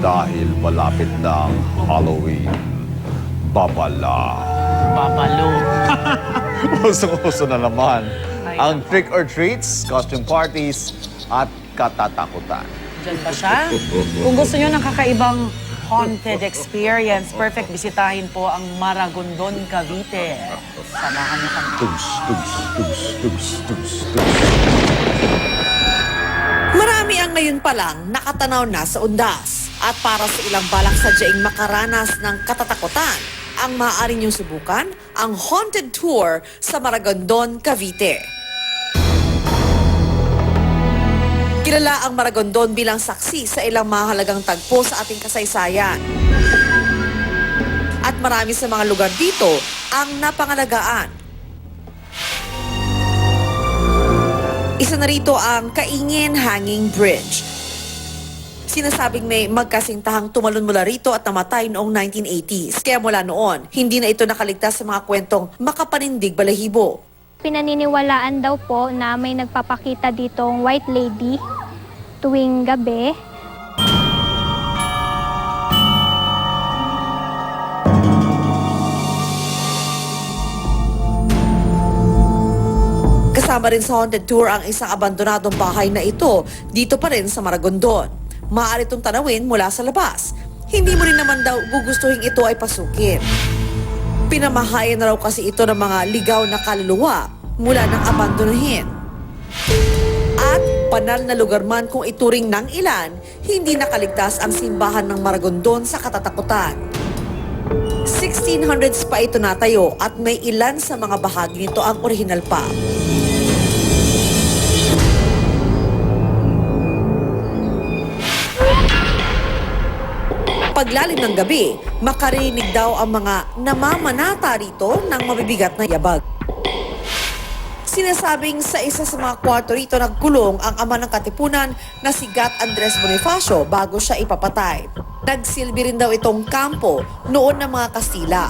dahil malapit na ang Halloween. Babala. Babalo. Usong-uso na naman ang trick or treats, costume parties, at katatakutan. Diyan ba siya? Kung gusto nyo ng kakaibang haunted experience, perfect bisitahin po ang Maragondon, Cavite. Samahan niyo kami. Tugs, tugs, tugs, tugs, tugs, tugs. Marami ang ngayon pa lang nakatanaw na sa undas. At para sa ilang balak sadyaing makaranas ng katatakutan, ang maaari niyong subukan ang haunted tour sa Maragondon, Cavite. Kilala ang Maragondon bilang saksi sa ilang mahalagang tagpo sa ating kasaysayan. At marami sa mga lugar dito ang napangalagaan. Isa na rito ang Kaingin Hanging Bridge. Sinasabing may magkasintahang tumalon mula rito at namatay noong 1980s. Kaya mula noon, hindi na ito nakaligtas sa mga kwentong makapanindig balahibo. Pinaniniwalaan daw po na may nagpapakita ditong white lady tuwing gabi. Kasama rin sa haunted tour ang isang abandonadong bahay na ito dito pa rin sa Maragondon. Maaari itong tanawin mula sa labas. Hindi mo rin naman daw gugustuhin ito ay pasukin. Pinamahayan na raw kasi ito ng mga ligaw na kaluluwa mula ng abandonahin. At banal na lugar man kung ituring ng ilan, hindi nakaligtas ang simbahan ng Maragondon sa katatakutan. 1600s pa ito natayo at may ilan sa mga bahagi nito ang orihinal pa. Paglalim ng gabi, makarinig daw ang mga namamanata rito ng mabibigat na yabag. Sinasabing sa isa sa mga kwarto rito nagkulong ang ama ng Katipunan na si Gat Andres Bonifacio bago siya ipapatay. Nagsilbi rin daw itong kampo noon ng mga Kastila.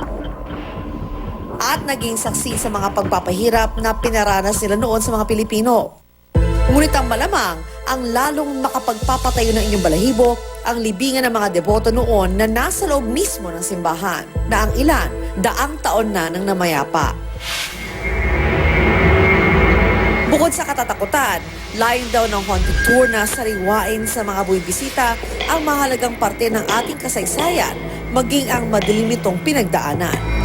At naging saksi sa mga pagpapahirap na pinaranas nila noon sa mga Pilipino. Ngunit ang malamang, ang lalong makapagpapatayo ng inyong balahibo ang libingan ng mga deboto noon na nasa loob mismo ng simbahan na ang ilan daang taon na nang namayapa. Bukod sa katatakutan, layo daw ng haunted tour na sariwain sa mga buwibisita ang mahalagang parte ng ating kasaysayan maging ang madilim nitong pinagdaanan.